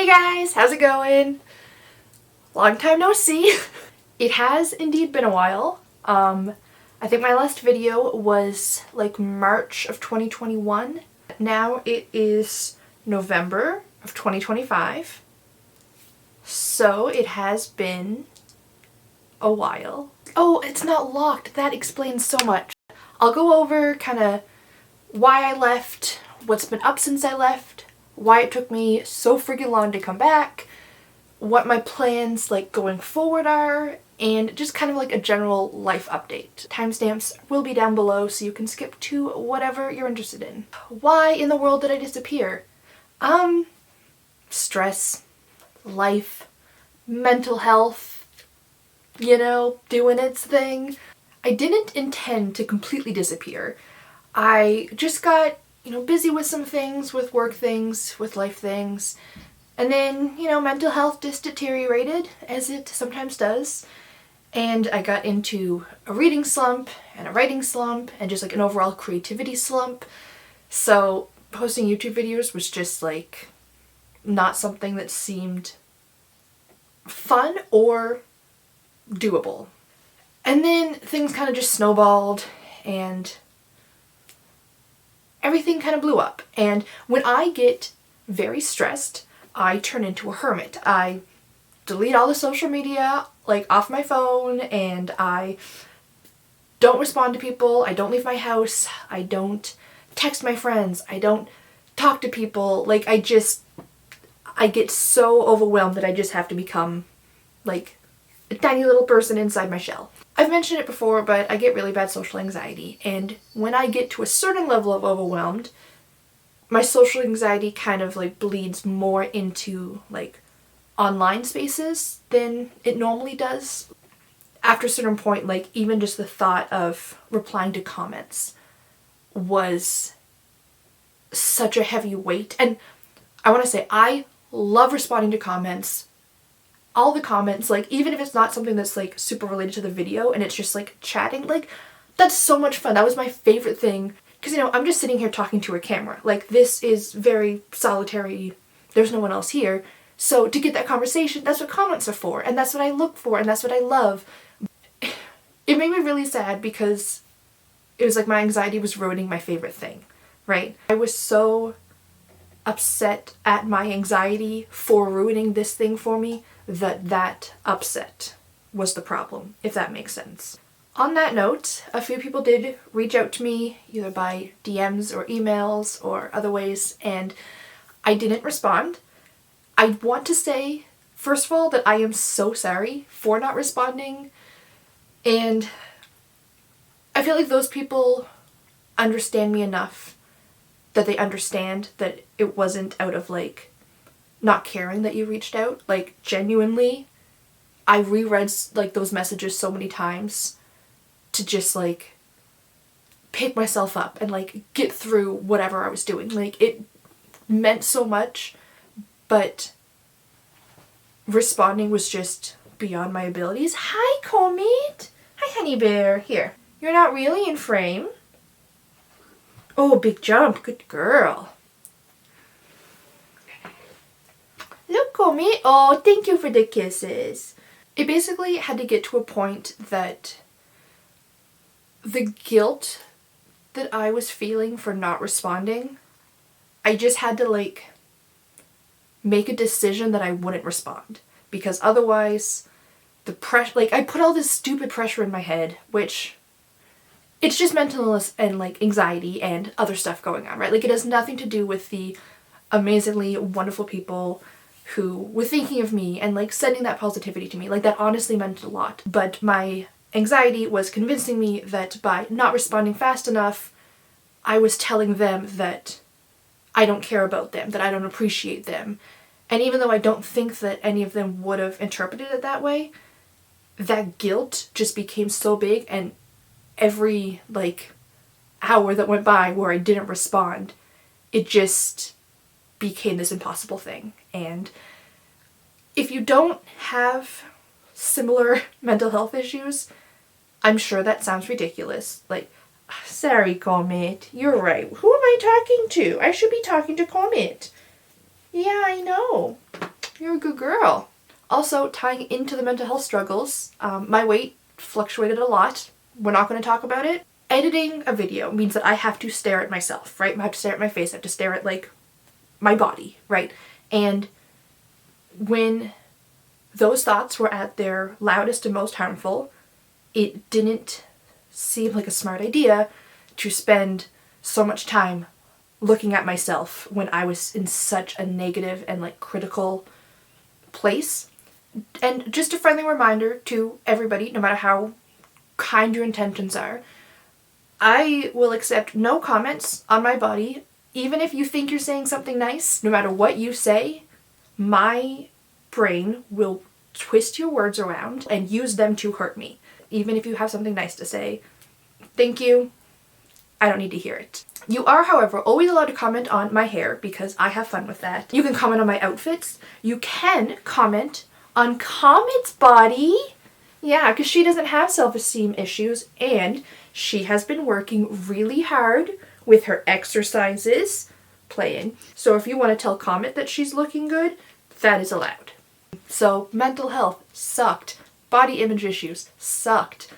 Hey guys, how's it going? Long time no see. It has indeed been a while. I think my last video was like March of 2021. Now it is November of 2025. So it has been a while. Oh, it's not locked. That explains so much. I'll go over kind of why I left, what's been up since I left, why it took me so freaking long to come back, what my plans like going forward are, and just kind of like a general life update. Timestamps will be down below so you can skip to whatever you're interested in. Why in the world did I disappear? Stress, life, mental health, you know, doing its thing. I didn't intend to completely disappear. I just got, busy with some things, with work things, with life things. And then, mental health just deteriorated, as it sometimes does. And I got into a reading slump and a writing slump and just like an overall creativity slump. So posting YouTube videos was just like not something that seemed fun or doable. And then things kind of just snowballed and everything kind of blew up. And when I get very stressed, I turn into a hermit. I delete all the social media like off my phone, and I don't respond to people. I don't leave my house. I don't text my friends. I don't talk to people. Like I get so overwhelmed that I just have to become like a tiny little person inside my shell. I've mentioned it before, but I get really bad social anxiety, and when I get to a certain level of overwhelmed, my social anxiety kind of like bleeds more into like online spaces than it normally does. After a certain point, like even just the thought of replying to comments was such a heavy weight. And I want to say I love responding to comments. All the comments, like even if it's not something that's like super related to the video and it's just like chatting, like that's so much fun. That was my favorite thing. Because, I'm just sitting here talking to a camera. Like, this is very solitary. There's no one else here. So to get that conversation, that's what comments are for. And that's what I look for. And that's what I love. It made me really sad because it was like my anxiety was ruining my favorite thing, right? I was so upset at my anxiety for ruining this thing for me that upset was the problem, if that makes sense. On that note, a few people did reach out to me either by DMs or emails or other ways, and I didn't respond. I want to say, first of all, that I am so sorry for not responding, and I feel like those people understand me enough that they understand that it wasn't out of like not caring that you reached out. Like genuinely, I reread like those messages so many times to just like pick myself up and like get through whatever I was doing. Like it meant so much, but responding was just beyond my abilities. Hi, Comet. Hi, honey bear. Here. You're not really in frame. Oh, big jump. Good girl. Look, Comet. Oh, thank you for the kisses. It basically had to get to a point that the guilt that I was feeling for not responding, I just had to like make a decision that I wouldn't respond, because otherwise the pressure, like I put all this stupid pressure in my head, which it's just mental illness and like anxiety and other stuff going on, right? Like it has nothing to do with the amazingly wonderful people who were thinking of me and like sending that positivity to me. Like that honestly meant a lot. But my anxiety was convincing me that by not responding fast enough, I was telling them that I don't care about them, that I don't appreciate them. And even though I don't think that any of them would have interpreted it that way, that guilt just became so big, and every like hour that went by where I didn't respond, it just became this impossible thing. And if you don't have similar mental health issues, I'm sure that sounds ridiculous. Like, sorry, Comet. You're right. Who am I talking to? I should be talking to Comet. Yeah, I know. You're a good girl. Also, tying into the mental health struggles, my weight fluctuated a lot. We're not going to talk about it. Editing a video means that I have to stare at myself, right? I have to stare at my face. I have to stare at, like, my body, right? And when those thoughts were at their loudest and most harmful, it didn't seem like a smart idea to spend so much time looking at myself when I was in such a negative and, like, critical place. And just a friendly reminder to everybody, no matter how kind your intentions are, I will accept no comments on my body. Even if you think you're saying something nice, no matter what you say, my brain will twist your words around and use them to hurt me. Even if you have something nice to say, thank you, I don't need to hear it. You are, however, always allowed to comment on my hair because I have fun with that. You can comment on my outfits. You can comment on Comet's body. Yeah, because she doesn't have self-esteem issues and she has been working really hard with her exercises, playing. So if you want to tell Comet that she's looking good, that is allowed. So mental health sucked. Body image issues sucked.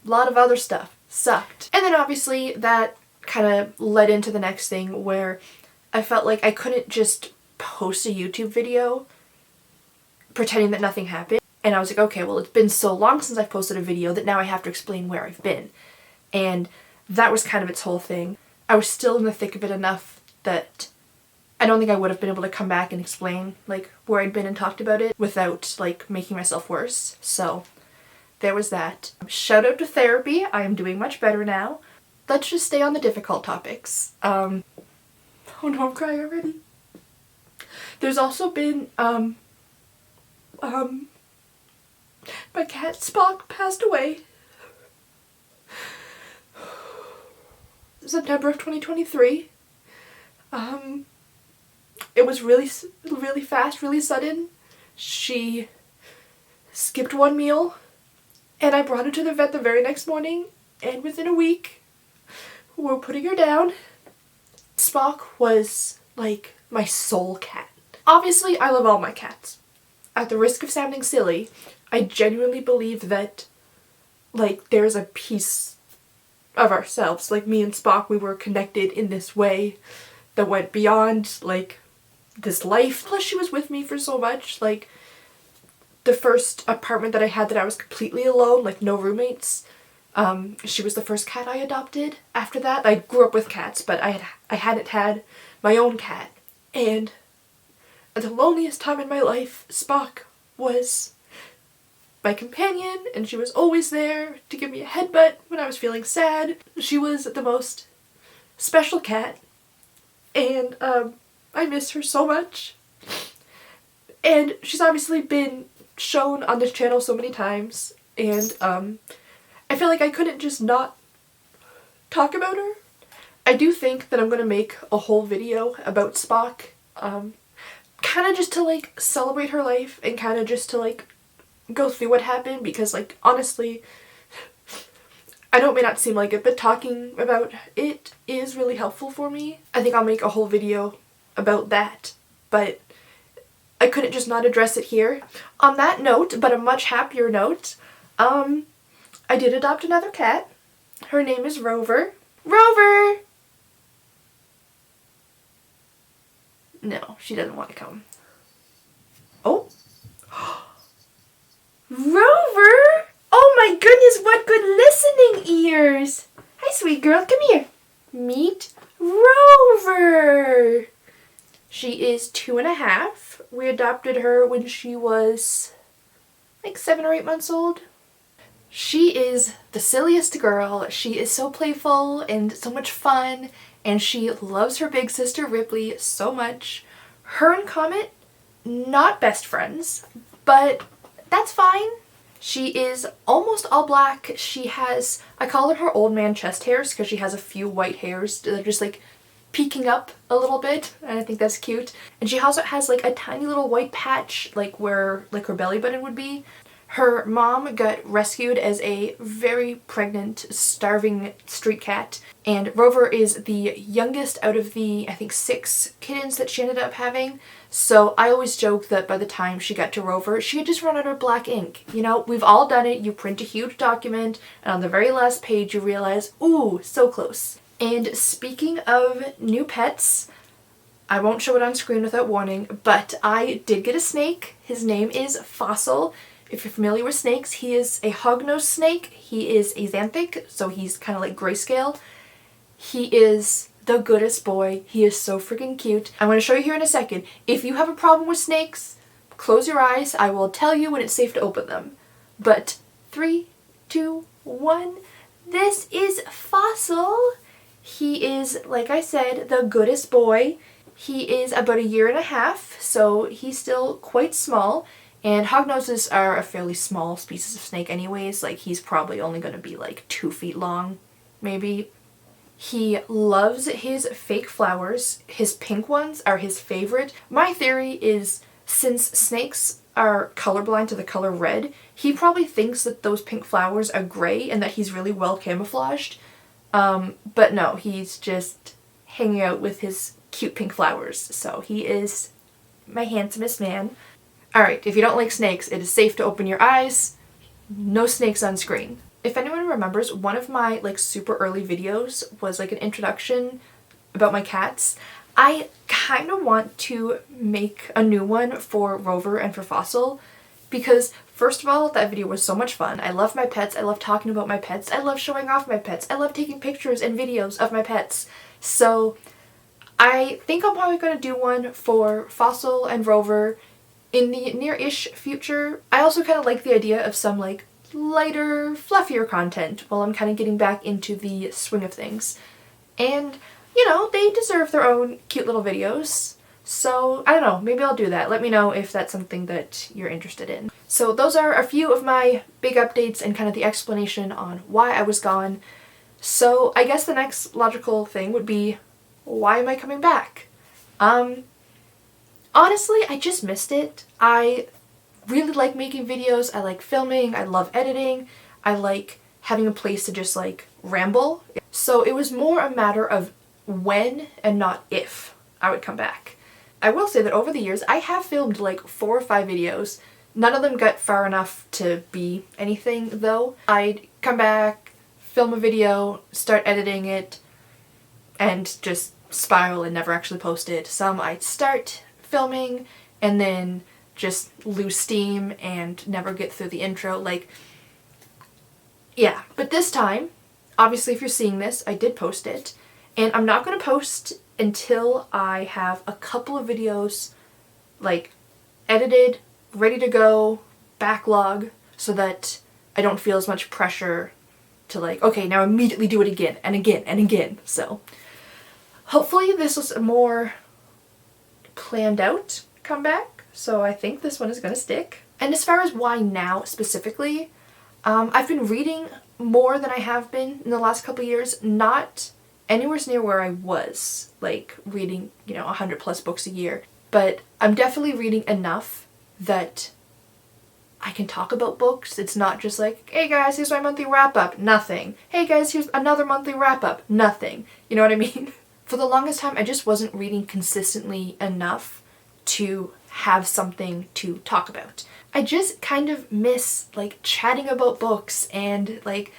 A lot of other stuff sucked. And then obviously that kind of led into the next thing where I felt like I couldn't just post a YouTube video pretending that nothing happened. And I was like, okay, well, it's been so long since I've posted a video that now I have to explain where I've been. And that was kind of its whole thing. I was still in the thick of it enough that I don't think I would have been able to come back and explain, like, where I'd been and talked about it without, like, making myself worse. So there was that. Shout out to therapy. I am doing much better now. Let's just stay on the difficult topics. Oh no, I'm crying already. There's also been, my cat Spock passed away. September of 2023. It was really fast, really sudden. She skipped one meal and I brought her to the vet the very next morning, and within a week we're putting her down. Spock was like my soul cat. Obviously, I love all my cats. At the risk of sounding silly, I genuinely believe that, like, there's a piece of ourselves. Like, me and Spock, we were connected in this way that went beyond, like, this life. Plus, she was with me for so much. Like, the first apartment that I had that I was completely alone, like, no roommates, she was the first cat I adopted. After that, I grew up with cats, but I hadn't had my own cat. And at the loneliest time in my life, Spock was my companion, and she was always there to give me a headbutt when I was feeling sad. She was the most special cat, and I miss her so much. And she's obviously been shown on this channel so many times, and I feel like I couldn't just not talk about her. I do think that I'm gonna make a whole video about Spock, kind of just to, like, celebrate her life and kind of just to, like, go through what happened, because, like, honestly, I know it may not seem like it, but talking about it is really helpful for me. I think I'll make a whole video about that, but I couldn't just not address it here. On that note, but a much happier note, I did adopt another cat. Her name is Rover. Rover! No, she doesn't want to come. Oh. Rover! Oh my goodness, what good listening ears! Hi, sweet girl, come here. Meet Rover! She is 2.5. We adopted her when she was like 7 or 8 months old. She is the silliest girl. She is so playful and so much fun, and she loves her big sister Ripley so much. Her and Comet, not best friends, but that's fine. She is almost all black. She has, I call her old man chest hairs because she has a few white hairs that are just like peeking up a little bit, and I think that's cute. And she also has like a tiny little white patch like where like her belly button would be. Her mom got rescued as a very pregnant, starving street cat, and Rover is the youngest out of the, I think, 6 kittens that she ended up having. So I always joke that by the time she got to Rover, she had just run out of black ink. You know, we've all done it. You print a huge document, and on the very last page you realize, ooh, so close. And speaking of new pets, I won't show it on screen without warning, but I did get a snake. His name is Fossil. If you're familiar with snakes, he is a hognose snake. He is axanthic, so he's kind of like grayscale. He is the goodest boy. He is so freaking cute. I'm going to show you here in a second. If you have a problem with snakes, close your eyes. I will tell you when it's safe to open them. But 3, 2, 1. This is Fossil. He is, like I said, the goodest boy. He is about 1.5 years, so he's still quite small. And hognoses are a fairly small species of snake anyways. Like, he's probably only going to be like 2 feet long, maybe. He loves his fake flowers. His pink ones are his favorite. My theory is, since snakes are colorblind to the color red, he probably thinks that those pink flowers are gray and that he's really well camouflaged. But no, he's just hanging out with his cute pink flowers. So he is my handsomest man. Alright, if you don't like snakes, it is safe to open your eyes. No snakes on screen. If anyone remembers, one of my like super early videos was like an introduction about my cats. I kind of want to make a new one for Rover and for Fossil because first of all, that video was so much fun. I love my pets. I love talking about my pets. I love showing off my pets. I love taking pictures and videos of my pets. So I think I'm probably going to do one for Fossil and Rover in the near-ish future. I also kind of like the idea of some like lighter, fluffier content while I'm kind of getting back into the swing of things. And, you know, they deserve their own cute little videos. So, I don't know, maybe I'll do that. Let me know if that's something that you're interested in. So those are a few of my big updates and kind of the explanation on why I was gone. So I guess the next logical thing would be, why am I coming back? Honestly, I just missed it. I really like making videos. I like filming. I love editing. I like having a place to just like ramble. So it was more a matter of when and not if I would come back. I will say that over the years I have filmed like 4 or 5 videos. None of them got far enough to be anything though. I'd come back, film a video, start editing it, and just spiral and never actually post it. Some I'd start filming and then just lose steam and never get through the intro. Like, yeah. But this time, obviously if you're seeing this, I did post it. And I'm not going to post until I have a couple of videos like edited, ready to go, backlog, so that I don't feel as much pressure to like, okay, now immediately do it again and again and again. So hopefully this was a more planned out comeback. So I think this one is going to stick. And as far as why now specifically, I've been reading more than I have been in the last couple of years. Not anywhere near where I was, like reading, 100 plus books a year. But I'm definitely reading enough that I can talk about books. It's not just like, hey guys, here's my monthly wrap up, nothing. Hey guys, here's another monthly wrap up, nothing. You know what I mean? For the longest time, I just wasn't reading consistently enough to have something to talk about. I just kind of miss like chatting about books and like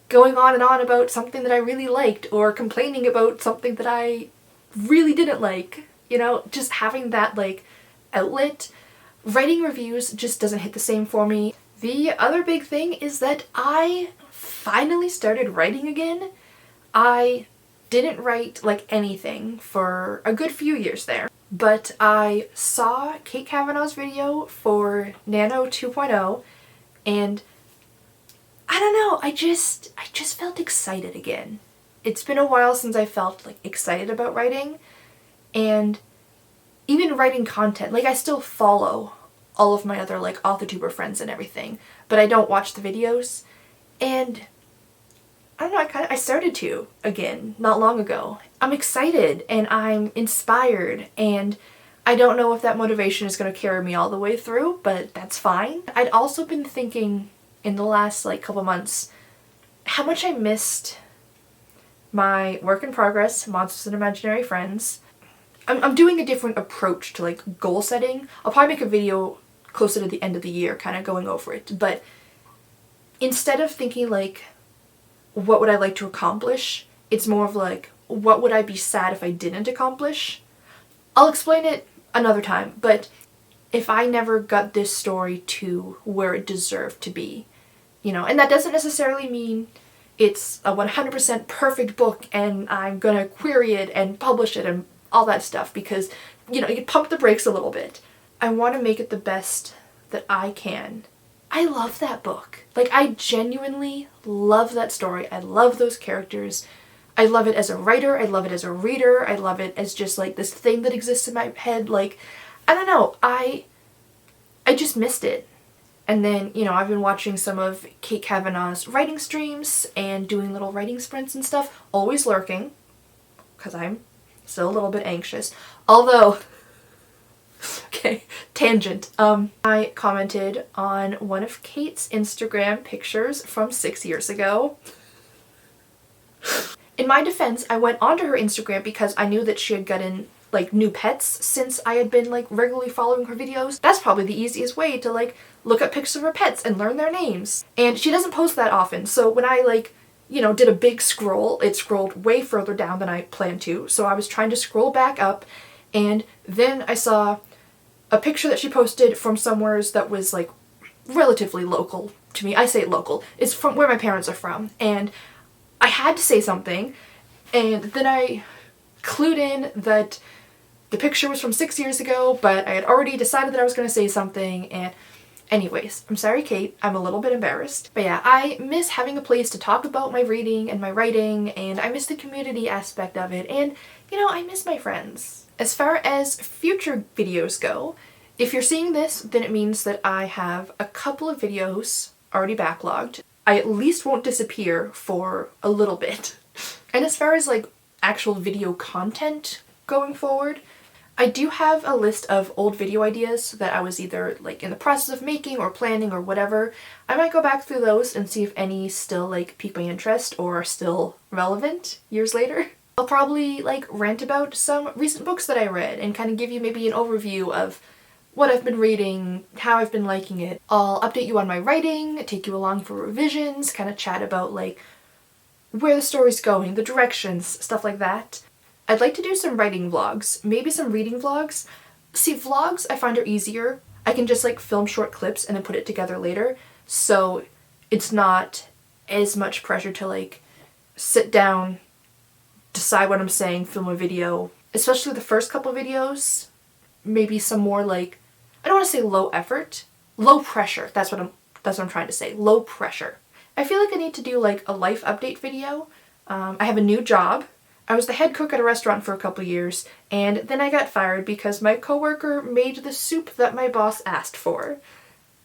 going on and on about something that I really liked or complaining about something that I really didn't like. Just having that like outlet. Writing reviews just doesn't hit the same for me. The other big thing is that I finally started writing again. I didn't write like anything for a good few years there. But I saw Kate Kavanaugh's video for Nano 2.0 and I don't know, I just felt excited again. It's been a while since I felt like excited about writing, and even writing content. Like I still follow all of my other like authortuber friends and everything, but I don't watch the videos. And I don't know, I started to again not long ago. I'm excited and I'm inspired, and I don't know if that motivation is going to carry me all the way through, but that's fine. I'd also been thinking in the last like couple months how much I missed my work in progress, Monsters and Imaginary Friends. I'm doing a different approach to like goal setting. I'll probably make a video closer to the end of the year kind of going over it, but instead of thinking like what would I like to accomplish, it's more of like what would I be sad if I didn't accomplish. I'll explain it another time, but if I never got this story to where it deserved to be, you know, and that doesn't necessarily mean it's a 100% perfect book and I'm gonna query it and publish it and all that stuff, because, you know, you can pump the brakes a little bit. I want to make it the best that I can. I love that book. Like, I genuinely love that story. I love those characters. I love it as a writer. I love it as a reader. I love it as just like this thing that exists in my head. Like, I don't know. I just missed it. And then, you know, I've been watching some of Kate Kavanaugh's writing streams and doing little writing sprints and stuff. Always lurking, because I'm still a little bit anxious. Although, okay, tangent. I commented on one of Kate's Instagram pictures from 6 years ago. In my defense, I went onto her Instagram because I knew that she had gotten like new pets since I had been like regularly following her videos. That's probably the easiest way to like look up pictures of her pets and learn their names. And she doesn't post that often, so when I like, you know, did a big scroll, it scrolled way further down than I planned to. So I was trying to scroll back up, and then I saw a picture that she posted from somewheres that was like relatively local to me. I say local. It's from where my parents are from. And I had to say something, and then I clued in that the picture was from 6 years ago, but I had already decided that I was going to say something, and anyways, I'm sorry, Kate. I'm a little bit embarrassed. But yeah, I miss having a place to talk about my reading and my writing, and I miss the community aspect of it, and, you know, I miss my friends. As far as future videos go, if you're seeing this, then it means that I have a couple of videos already backlogged. I at least won't disappear for a little bit. And as far as like actual video content going forward, I do have a list of old video ideas that I was either like in the process of making or planning or whatever. I might go back through those and see if any still like pique my interest or are still relevant years later. I'll probably like rant about some recent books that I read and kind of give you maybe an overview of what I've been reading, how I've been liking it. I'll update you on my writing, take you along for revisions, kind of chat about like where the story's going, the directions, stuff like that. I'd like to do some writing vlogs, maybe some reading vlogs. See, vlogs I find are easier. I can just like film short clips and then put it together later, so it's not as much pressure to like sit down, decide what I'm saying, film a video. Especially the first couple videos, maybe some more like, I don't want to say low effort, low pressure. That's what I'm trying to say. Low pressure. I feel like I need to do like a life update video. I have a new job. I was the head cook at a restaurant for a couple years, and then I got fired because my coworker made the soup that my boss asked for.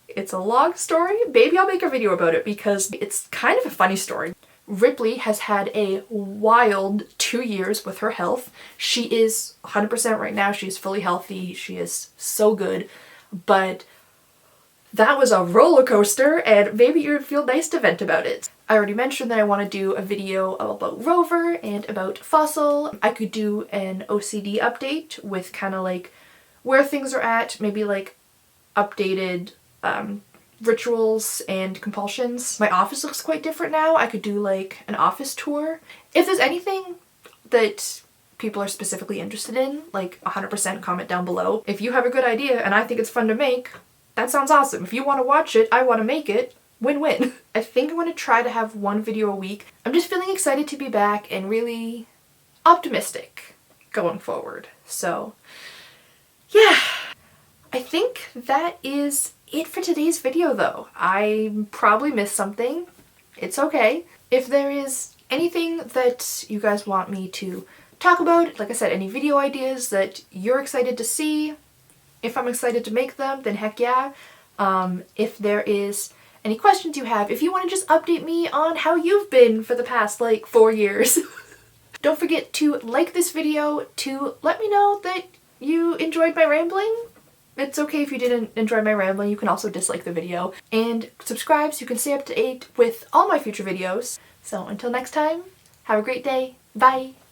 It's a long story. Maybe I'll make a video about it because it's kind of a funny story. Ripley has had a wild 2 years with her health. She is 100% right now. She's fully healthy. She is so good. But that was a roller coaster, and maybe it would feel nice to vent about it. I already mentioned that I want to do a video about Rover and about Fossil. I could do an OCD update with kind of like where things are at, maybe like updated rituals and compulsions. My office looks quite different now. I could do like an office tour. If there's anything that people are specifically interested in, like 100% comment down below. If you have a good idea and I think it's fun to make, that sounds awesome. If you want to watch it, I want to make it. Win-win. I think I'm going to try to have one video a week. I'm just feeling excited to be back and really optimistic going forward. So yeah, I think that is it for today's video though. I probably missed something. It's okay. If there is anything that you guys want me to talk about, like I said, any video ideas that you're excited to see, if I'm excited to make them, then heck yeah. If there is any questions you have, if you want to just update me on how you've been for the past like 4 years. Don't forget to like this video to let me know that you enjoyed my rambling. It's okay if you didn't enjoy my rambling, you can also dislike the video. And subscribe so you can stay up to date with all my future videos. So until next time, have a great day. Bye!